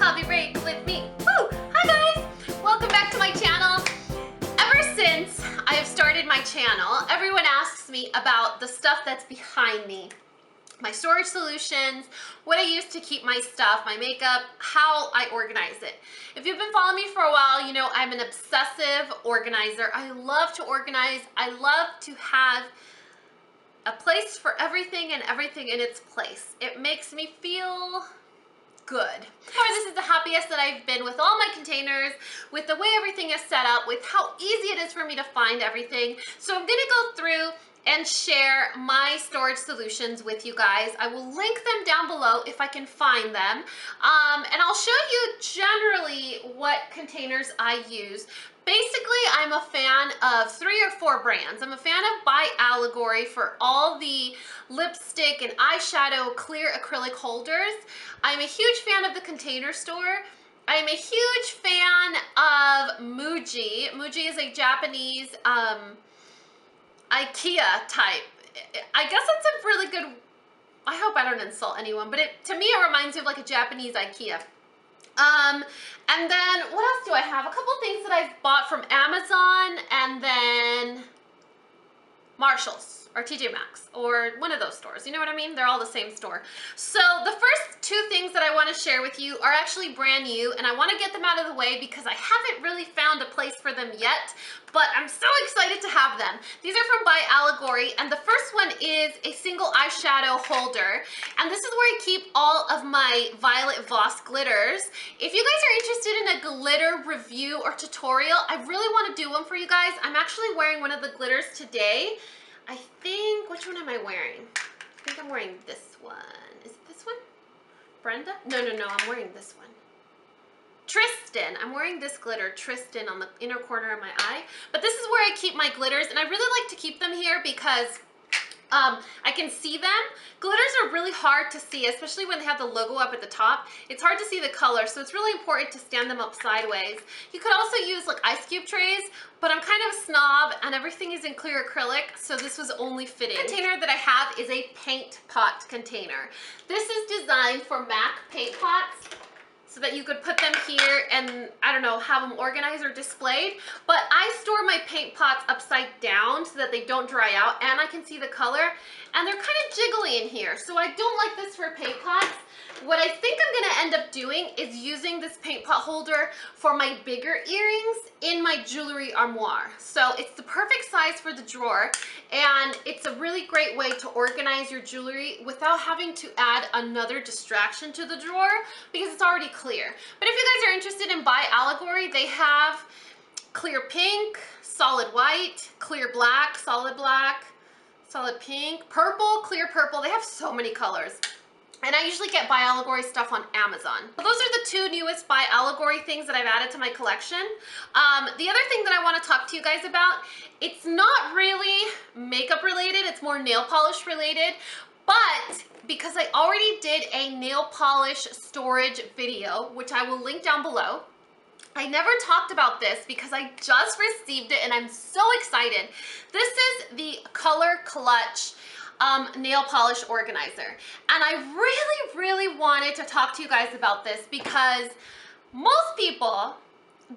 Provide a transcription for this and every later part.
Coffee Break with me. Woo! Hi guys! Welcome back to my channel. Ever since I have started my channel, everyone asks me about the stuff that's behind me. My storage solutions, what I use to keep my stuff, my makeup, how I organize it. If you've been following me for a while, you know I'm an obsessive organizer. I love to organize. I love to have a place for everything and everything in its place. It makes me feel good. This is the happiest that I've been with all my containers, with the way everything is set up, with how easy it is for me to find everything. So I'm gonna go through and share my storage solutions with you guys. I will link them down below if I can find them. And I'll show you generally what containers I use. Basically, I'm a fan of 3 or 4 brands. I'm a fan of ByAlegory for all the lipstick and eyeshadow clear acrylic holders. I'm a huge fan of the Container Store. I'm a huge fan of Muji. Muji is a Japanese IKEA type. I guess it's a really good, I hope I don't insult anyone, but to me it reminds me of like a Japanese IKEA. And then what else do I have? A couple things that I've bought from Amazon and then Marshall's or TJ Maxx or one of those stores. You know what I mean? They're all the same store. So the first 2 things that I want to share with you are actually brand new, and I want to get them out of the way because I haven't really found a place for them yet, but I'm so excited to have them. These are from ByAlegory, and the first one is a single eyeshadow holder, and this is where I keep all of my Violet Voss glitters. If you guys are interested in a glitter review or tutorial, I really want to do one for you guys. I'm actually wearing one of the glitters today. I think, which one am I wearing? I think I'm wearing this one. Is it this one? Brenda? No, I'm wearing this one. Tristan. I'm wearing this glitter, Tristan, on the inner corner of my eye. But this is where I keep my glitters, and I really like to keep them here because I can see them. Glitters are really hard to see, especially when they have the logo up at the top. It's hard to see the color, so it's really important to stand them up sideways. You could also use like ice cube trays, but I'm kind of a snob and everything is in clear acrylic, so this was only fitting. The container that I have is a paint pot container. This is designed for MAC paint pots, so that you could put them here and, I don't know, have them organized or displayed. But I store my paint pots upside down so that they don't dry out and I can see the color. And they're kind of jiggly in here, so I don't like this for paint pots. What I think I'm gonna end up doing is using this paint pot holder for my bigger earrings in my jewelry armoire. So it's the perfect size for the drawer, and it's a really great way to organize your jewelry without having to add another distraction to the drawer because it's already clear. But if you guys are interested in ByAlegory, they have clear pink, solid white, clear black, solid pink, purple, clear purple. They have so many colors. And I usually get ByAlegory stuff on Amazon. Those are the 2 newest ByAlegory things that I've added to my collection. The other thing that I want to talk to you guys about, it's not really makeup related, it's more nail polish related, but because I already did a nail polish storage video, which I will link down below, I never talked about this because I just received it and I'm so excited. This is the Color Clutch nail polish organizer, and I really wanted to talk to you guys about this because most people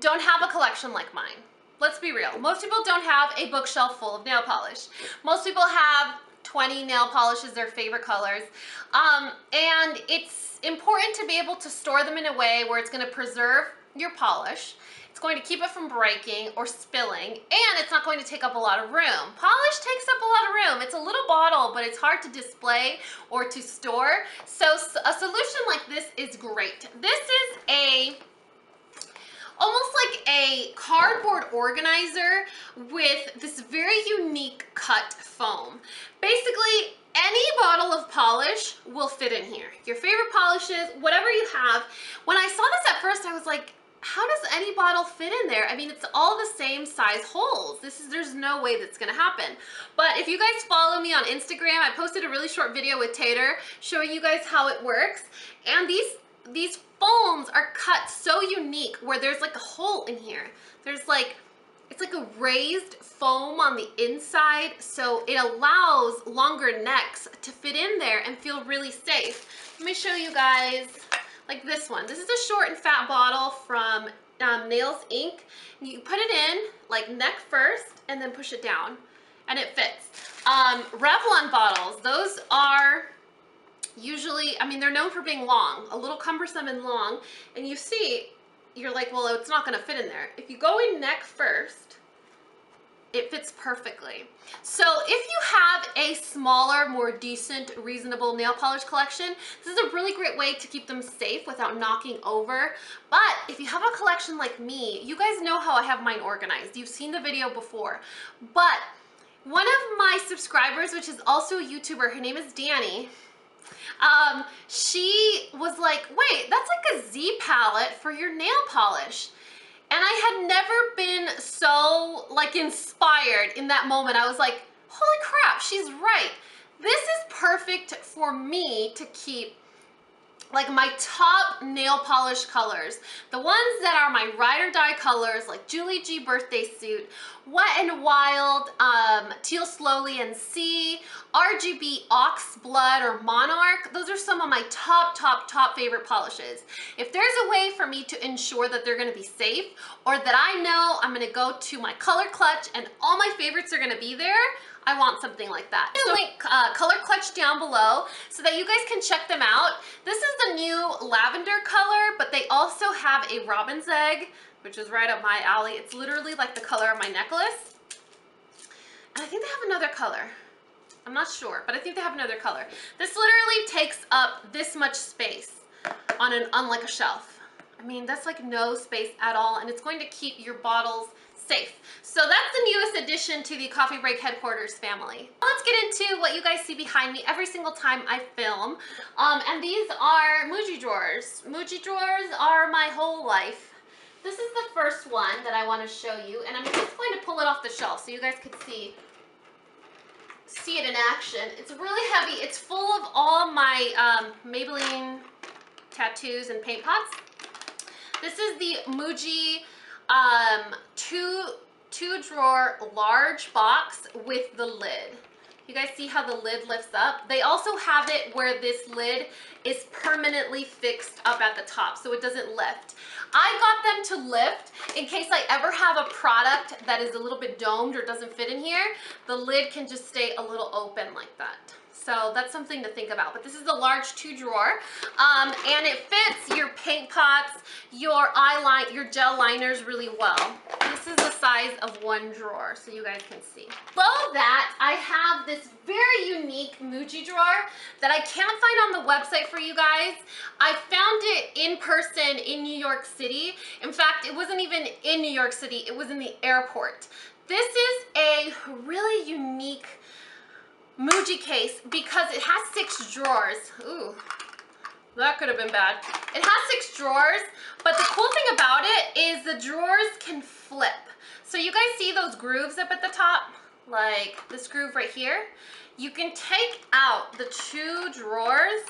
don't have a collection like mine. Let's be real. Most people don't have a bookshelf full of nail polish. Most people have 20 nail polishes, their favorite colors, and it's important to be able to store them in a way where it's going to preserve your polish. It's going to keep it from breaking or spilling, and it's not going to take up a lot of room. Polish takes up a lot of room. It's a little bottle, but it's hard to display or to store. So a solution like this is great. This is almost like a cardboard organizer with this very unique cut foam. Basically, any bottle of polish will fit in here. Your favorite polishes, whatever you have. When I saw this at first, I was like, how does any bottle fit in there? I mean, it's all the same size holes. There's no way that's gonna happen. But if you guys follow me on Instagram, I posted a really short video with Tater showing you guys how it works. And these foams are cut so unique where there's like a hole in here. There's like, it's like a raised foam on the inside, so it allows longer necks to fit in there and feel really safe. Let me show you guys. like this one. This is a short and fat bottle from Nails Inc. You put it in like neck first and then push it down and it fits. Revlon bottles, those are usually, I mean, they're known for being long, a little cumbersome and long, and you see, you're like, well, it's not gonna fit in there. If you go in neck first, it fits perfectly. So if you have a smaller, more decent, reasonable nail polish collection, this is a really great way to keep them safe without knocking over. But if you have a collection like me, you guys know how I have mine organized. You've seen the video before. But one of my subscribers, which is also a YouTuber, her name is Dani, she was like, wait, that's like a Z palette for your nail polish. And I had never been so like inspired in that moment. I was like, holy crap, she's right. This is perfect for me to keep like my top nail polish colors. The ones that are my ride or die colors, like Julie G Birthday Suit, Wet and Wild, Teal Slowly and Sea, RGB Ox Blood or Monarch. Those are some of my top favorite polishes. If there's a way for me to ensure that they're gonna be safe, or that I know I'm gonna go to my color clutch and all my favorites are gonna be there, I want something like that. I'm gonna link color clutch down below so that you guys can check them out. This is the new lavender color, but they also have a robin's egg, which is right up my alley. It's literally like the color of my necklace. And I think they have another color. I'm not sure, but I think they have another color. This literally takes up this much space on like a shelf. I mean, that's like no space at all, and it's going to keep your bottles safe. So that's the newest addition to the Coffee Break headquarters family. Let's get into what you guys see behind me every single time I film. And these are Muji drawers. Muji drawers are my whole life. This is the first one that I want to show you, and I'm just going to pull it off the shelf so you guys can see it in action. It's really heavy. It's full of all my Maybelline tattoos and paint pots. This is the Muji two drawer large box with the lid. You guys see how the lid lifts up? They also have it where this lid is permanently fixed up at the top so it doesn't lift. I got them to lift in case I ever have a product that is a little bit domed or doesn't fit in here. The lid can just stay a little open like that. So that's something to think about. But this is the large 2-drawer, and it fits your paint pots, your eyeliner, your gel liners really well. This is the size of 1 drawer, so you guys can see. Below that, I have this very unique Muji drawer that I can't find on the website for you guys. I found it in person in New York City. In fact, it wasn't even in New York City, it was in the airport. This is a really unique Muji case because it has 6 drawers. Ooh, that could have been bad. It has 6 drawers, but the cool thing about it is the drawers can flip. So you guys see those grooves up at the top? Like this groove right here? You can take out the 2 drawers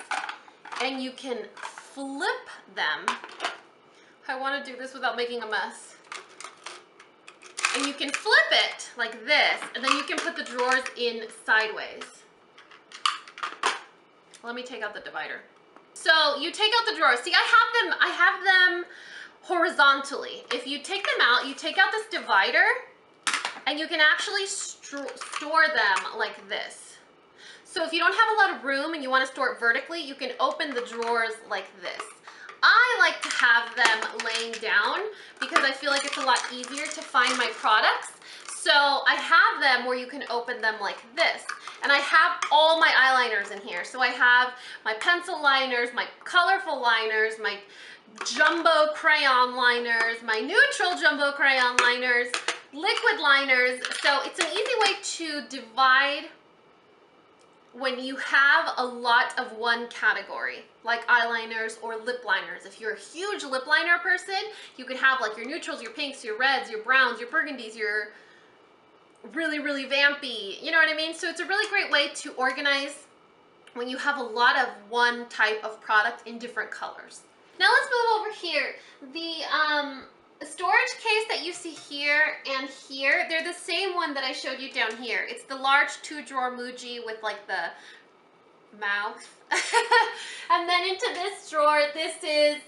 and you can flip them. I want to do this without making a mess. And you can flip it like this, and then you can put the drawers in sideways. Let me take out the divider. So you take out the drawers. See, I have them horizontally. If you take them out, you take out this divider, and you can actually store them like this. So if you don't have a lot of room and you want to store it vertically, you can open the drawers like this. I like to have them laying down because I feel like it's a lot easier to find my products. So I have them where you can open them like this. And I have all my eyeliners in here. So I have my pencil liners, my colorful liners, my jumbo crayon liners, my neutral jumbo crayon liners, liquid liners. So it's an easy way to divide when you have a lot of one category, like eyeliners or lip liners. If you're a huge lip liner person, you could have like your neutrals, your pinks, your reds, your browns, your burgundies, your really vampy, you know what I mean? So it's a really great way to organize when you have a lot of one type of product in different colors. Now let's move over here. The storage case that you see here and here, they're the same one that I showed you down here. It's the large 2-drawer Muji with like the mouth. And then into this drawer, this is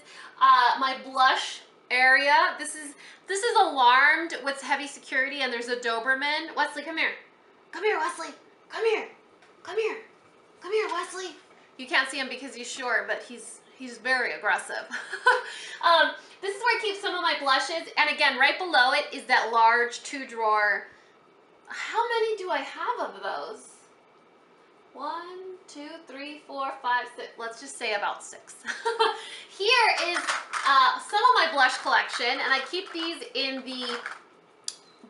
my blush area. This is alarmed with heavy security, and there's a Doberman. Wesley, come here. Come here, Wesley. Come here. Come here. Come here, Wesley. You can't see him because he's short, but he's very aggressive. This is where I keep some of my blushes, and again, right below it is that large 2-drawer. How many do I have of those? 1, 2, 3, 4, 5, 6. Let's just say about 6. Here is some of my blush collection, and I keep these in the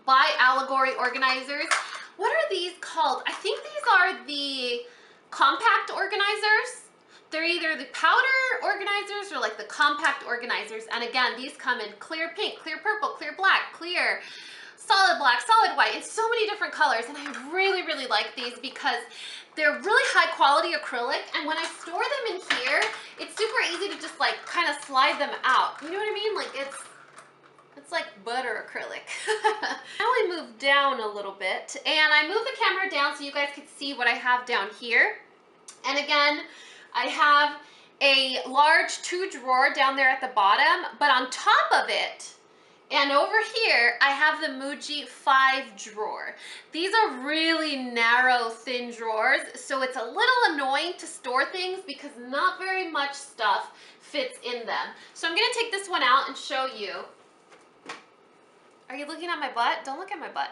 ByAlegory organizers. What are these called? I think these are the compact organizers. They're either the powder organizers or like the compact organizers. And again, these come in clear pink, clear purple, clear black, clear solid black, solid white, in so many different colors. And I really, really like these because they're really high quality acrylic. And when I store them in here, it's super easy to just like kind of slide them out. You know what I mean? Like it's like butter acrylic. Now I move down a little bit, and I move the camera down so you guys can see what I have down here. And again, I have a large 2-drawer down there at the bottom, but on top of it, and over here, I have the Muji 5-drawer. These are really narrow, thin drawers, so it's a little annoying to store things because not very much stuff fits in them. So I'm gonna take this one out and show you. Are you looking at my butt? Don't look at my butt.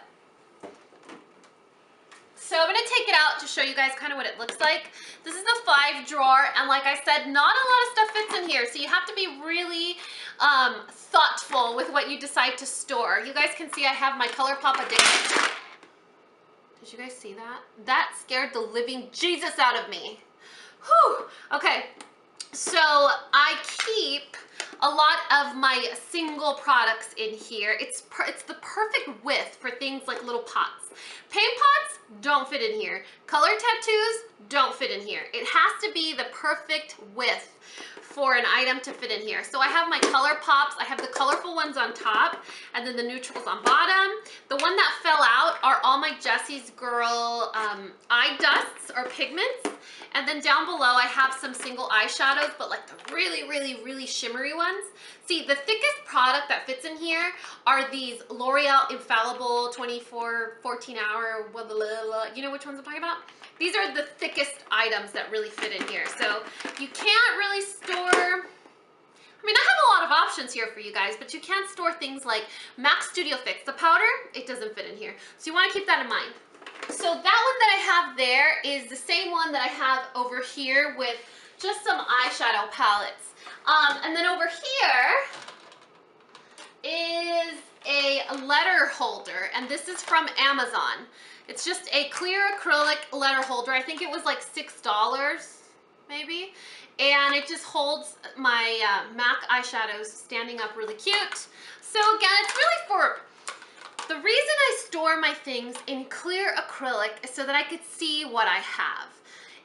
So I'm gonna take it out to show you guys kind of what it looks like. This is the 5-drawer, and like I said, not a lot of stuff fits in here, so you have to be really thoughtful with what you decide to store. You guys can see I have my ColourPop addiction. Did you guys see that? That scared the living Jesus out of me. Whew. Okay, so I keep a lot of my single products in here. It's the perfect width for things like little pots. Paint pots don't fit in here. Color tattoos don't fit in here. It has to be the perfect width for an item to fit in here. So I have my color pops. I have the colorful ones on top, and then the neutrals on bottom. The one that fell out are all my Jessie's Girl eye dusts or pigments. And then down below, I have some single eyeshadows, but like the really, really, really shimmery ones. See, the thickest product that fits in here are these L'Oreal Infallible 24, 14-hour, blah, blah, blah, blah. You know which ones I'm talking about? These are the thickest items that really fit in here. So you can't really store, I mean, I have a lot of options here for you guys, but you can't store things like MAC Studio Fix. The powder, it doesn't fit in here. So you want to keep that in mind. So that one that I have there is the same one that I have over here with just some eyeshadow palettes. And then over here is a letter holder, and this is from Amazon. It's just a clear acrylic letter holder. I think it was like $6 maybe. And it just holds my MAC eyeshadows standing up really cute. So again, it's really for, the reason I store my things in clear acrylic is so that I could see what I have.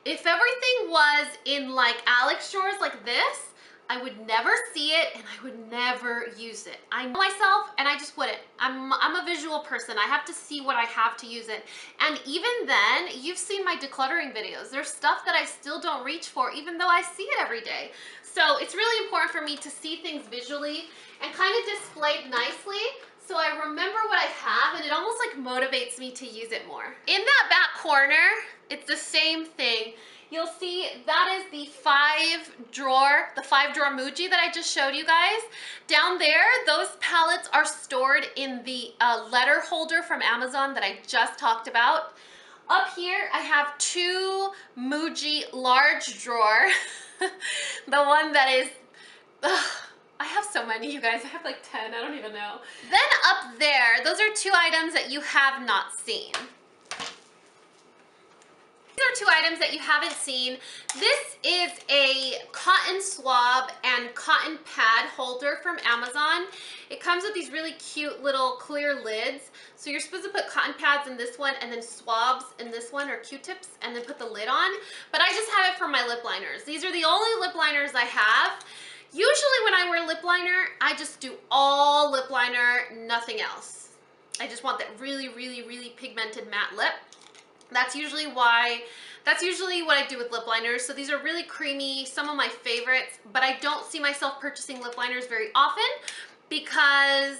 If everything was in like Alex drawers like this, I would never see it and I would never use it. I know myself and I just wouldn't. I'm a visual person. I have to see what I have to use it. And even then, you've seen my decluttering videos. There's stuff that I still don't reach for even though I see it every day. So it's really important for me to see things visually and kind of displayed nicely, so I remember what I have, and it almost like motivates me to use it more. In that back corner, it's the same thing. You'll see that is the 5-drawer Muji that I just showed you guys. Down there, those palettes are stored in the letter holder from Amazon that I just talked about. Up here, I have 2 Muji large drawer. The one that is, I have so many, you guys. I have like 10, I don't even know. Then up there, those are 2 items that you have not seen. These are 2 items that you haven't seen. This is a cotton swab and cotton pad holder from Amazon. It comes with these really cute little clear lids. So you're supposed to put cotton pads in this one and then swabs in this one, or Q-tips, and then put the lid on. But I just have it for my lip liners. These are the only lip liners I have. Usually when I wear lip liner, I just do all lip liner, nothing else. I just want that really, really, really pigmented matte lip. That's usually why That's usually what I do with lip liners. So these are really creamy, some of my favorites, but I don't see myself purchasing lip liners very often because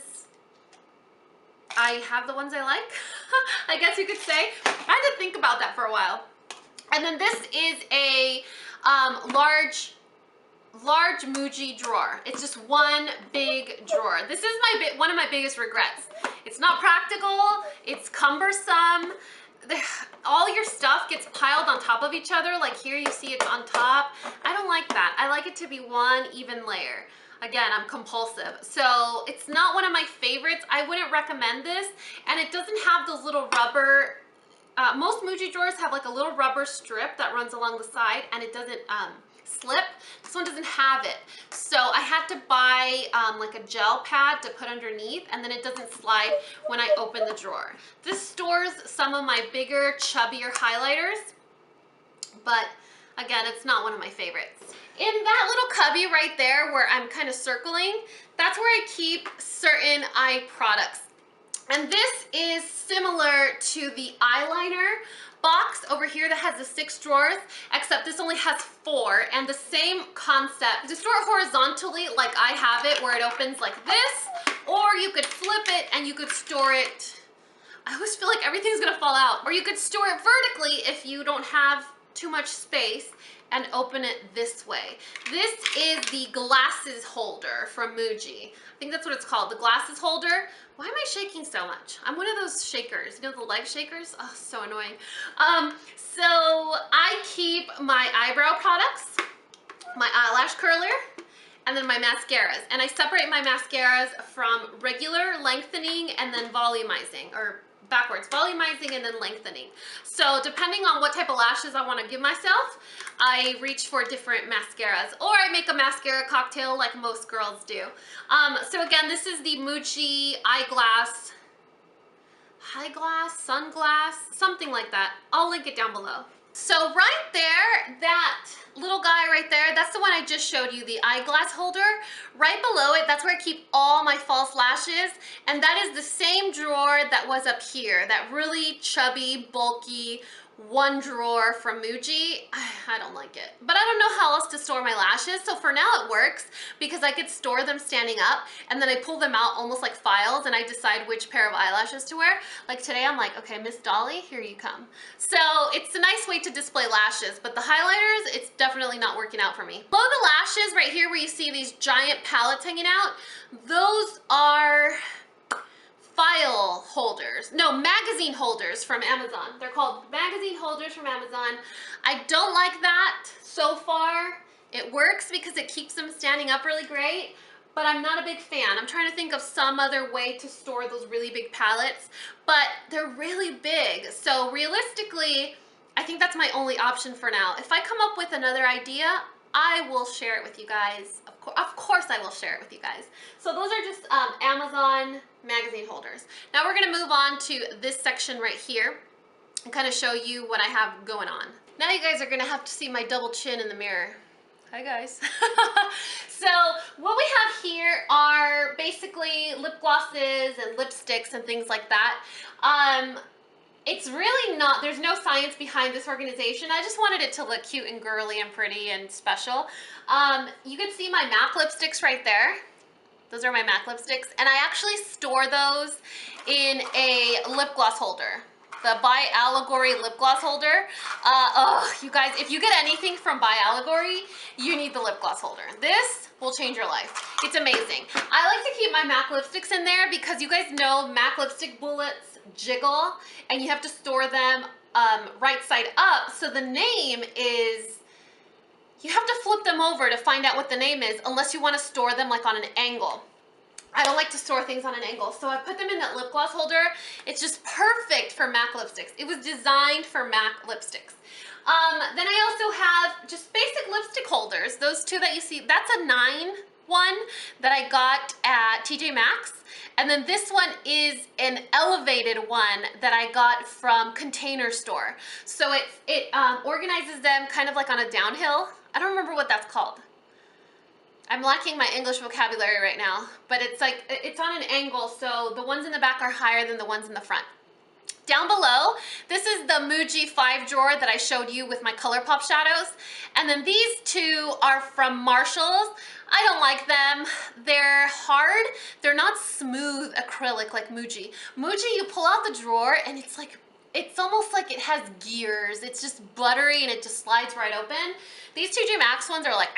I have the ones I like, I guess you could say. I had to think about that for a while. And then this is a large Muji drawer. It's just one big drawer. This is one of my biggest regrets. It's not practical, it's cumbersome. All your stuff gets piled on top of each other. Like here you see it's on top. I don't like that. I like it to be one even layer. Again, I'm compulsive. So it's not one of my favorites. I wouldn't recommend this. And it doesn't have those little rubber, most Muji drawers have like a little rubber strip that runs along the side and it doesn't slip. This one doesn't have it. So I had to buy like a gel pad to put underneath, and then it doesn't slide when I open the drawer. This stores some of my bigger, chubbier highlighters, but again, it's not one of my favorites. In that little cubby right there where I'm kind of circling, that's where I keep certain eye products. And this is similar to the eyeliner box over here that has the 6 drawers, except this only has 4, and the same concept. To store it horizontally like I have it, where it opens like this, or you could flip it and you could store it, I always feel like everything's gonna fall out, or you could store it vertically if you don't have too much space and open it this way. This is the glasses holder from Muji. I think that's what it's called, the glasses holder. Why am I shaking so much? I'm one of those shakers, you know, the leg shakers? Oh, so annoying. So I keep my eyebrow products, my eyelash curler, and then my mascaras. And I separate my mascaras from regular, lengthening, and then volumizing, or backwards, volumizing and then lengthening. So depending on what type of lashes I want to give myself, I reach for different mascaras, or I make a mascara cocktail like most girls do. So again, this is the Muji eyeglass, sunglass, something like that. I'll link it down below. So right there, that little guy right there, that's the one I just showed you, the eyeglass holder. Right below it, that's where I keep all my false lashes. And that is the same drawer that was up here, that really chubby, bulky one drawer from Muji. I don't like it. But I don't know how else to store my lashes, so for now it works because I could store them standing up and then I pull them out almost like files and I decide which pair of eyelashes to wear. Like today I'm like, okay, Miss Dolly, here you come. So it's a nice way to display lashes, but the highlighters, it's definitely not working out for me. Below the lashes right here where you see these giant palettes hanging out, those are file holders. No, magazine holders from Amazon. They're called magazine holders from Amazon. I don't like that so far. It works because it keeps them standing up really great, but I'm not a big fan. I'm trying to think of some other way to store those really big palettes, but they're really big. So realistically, I think that's my only option for now. If I come up with another idea, I will share it with you guys. Of course I will share it with you guys. So those are just Amazon magazine holders. Now we're gonna move on to this section right here and kind of show you what I have going on. Now you guys are gonna have to see my double chin in the mirror. Hi guys. So what we have here are basically lip glosses and lipsticks and things like that. It's really not, there's no science behind this organization. I just wanted it to look cute and girly and pretty and special. You can see my MAC lipsticks right there. Those are my MAC lipsticks. And I actually store those in a lip gloss holder. The ByAlegory lip gloss holder. You guys, if you get anything from ByAlegory, you need the lip gloss holder. This will change your life. It's amazing. I like to keep my MAC lipsticks in there because you guys know MAC lipstick bullets jiggle and you have to store them right side up. So the name is, you have to flip them over to find out what the name is unless you want to store them like on an angle. I don't like to store things on an angle, so I put them in that lip gloss holder. It's just perfect for MAC lipsticks. It was designed for MAC lipsticks. Then I also have just basic lipstick holders. Those two that you see, that's a 9 one that I got at TJ Maxx. And then this one is an elevated one that I got from Container Store. So it organizes them kind of like on a downhill. I don't remember what that's called. I'm lacking my English vocabulary right now, but it's like, it's on an angle, so the ones in the back are higher than the ones in the front. Down below, this is the Muji 5 drawer that I showed you with my ColourPop shadows. And then these two are from Marshalls. I don't like them. They're hard. They're not smooth acrylic like Muji. Muji, you pull out the drawer and it's like, it's almost like it has gears. It's just buttery and it just slides right open. These TJ Maxx ones are like,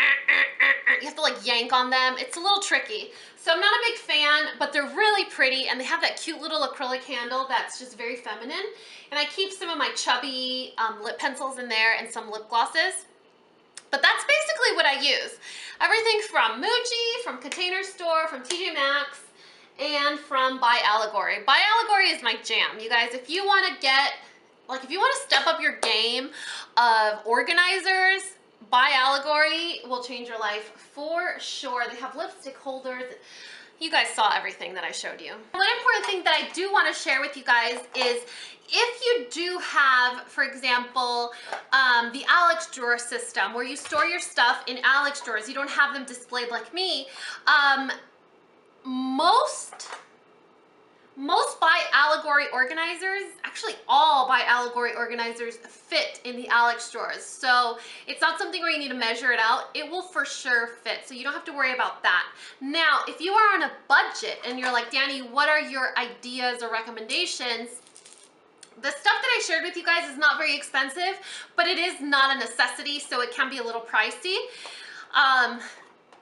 you have to like yank on them. It's a little tricky. So I'm not a big fan, but they're really pretty and they have that cute little acrylic handle that's just very feminine. And I keep some of my chubby lip pencils in there and some lip glosses. But that's basically what I use. Everything from Muji, from Container Store, from TJ Maxx, and from ByAlegory. ByAlegory is my jam. You guys, if you want to get, like if you want to step up your game of organizers, ByAlegory will change your life for sure. They have lipstick holders. You guys saw everything that I showed you. One important thing that I do want to share with you guys is if you do have, for example, the Alex drawer system where you store your stuff in Alex drawers, you don't have them displayed like me, most ByAlegory organizers, actually all ByAlegory organizers fit in the Alex drawers. So it's not something where you need to measure it out. It will for sure fit, so you don't have to worry about that. Now, if you are on a budget and you're like, Dani, what are your ideas or recommendations? The stuff that I shared with you guys is not very expensive, but it is not a necessity, so it can be a little pricey.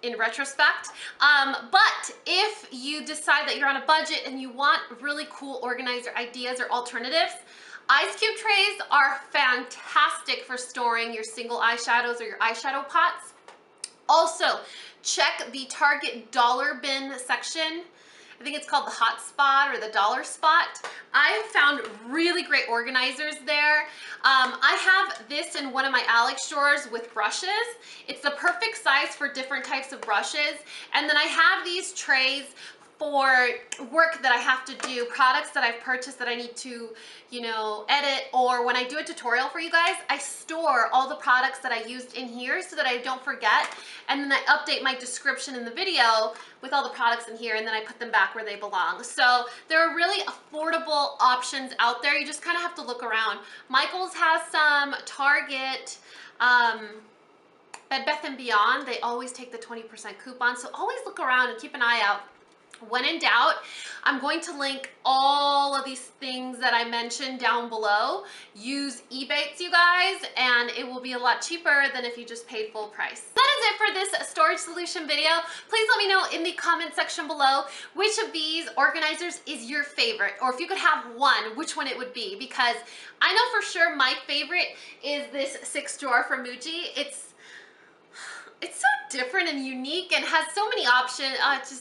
In retrospect. But if you decide that you're on a budget and you want really cool organizer ideas or alternatives, ice cube trays are fantastic for storing your single eyeshadows or your eyeshadow pots. Also, check the Target dollar bin section. I think it's called the Hot Spot or the Dollar Spot. I have found really great organizers there. I have this in one of my Alex drawers with brushes. It's the perfect size for different types of brushes. And then I have these trays for work that I have to do, products that I've purchased that I need to, you know, edit, or when I do a tutorial for you guys, I store all the products that I used in here so that I don't forget, and then I update my description in the video with all the products in here, and then I put them back where they belong. So there are really affordable options out there. You just kind of have to look around. Michael's has some, Target, Bed Bath & Beyond, they always take the 20% coupon, so always look around and keep an eye out. When in doubt, I'm going to link all of these things that I mentioned down below. Use Ebates, you guys, and it will be a lot cheaper than if you just paid full price. That is it for this storage solution video. Please let me know in the comment section below which of these organizers is your favorite, or if you could have one, which one it would be, because I know for sure my favorite is this 6 drawer from Muji. It's so different and unique and has so many options.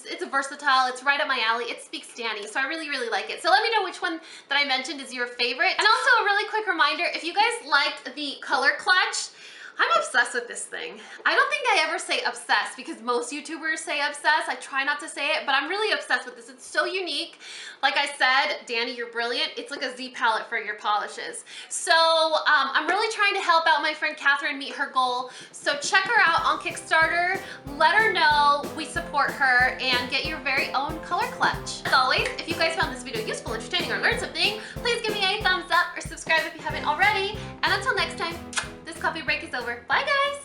It's versatile. It's right up my alley. It speaks Dani, so I really, really like it. So let me know which one that I mentioned is your favorite. And also a really quick reminder, if you guys liked the color clutch, I'm obsessed with this thing. I don't think I ever say obsessed because most YouTubers say obsessed. I try not to say it, but I'm really obsessed with this. It's so unique. Like I said, Dani, you're brilliant. It's like a Z palette for your polishes. So I'm really trying to help out my friend Catherine meet her goal. So check her out on Kickstarter. Let her know we support her and get your very own color clutch. As always, if you guys found this video useful, entertaining, or learned something, please give me a thumbs up or subscribe if you haven't already. And until next time, this coffee break is over. Bye, guys.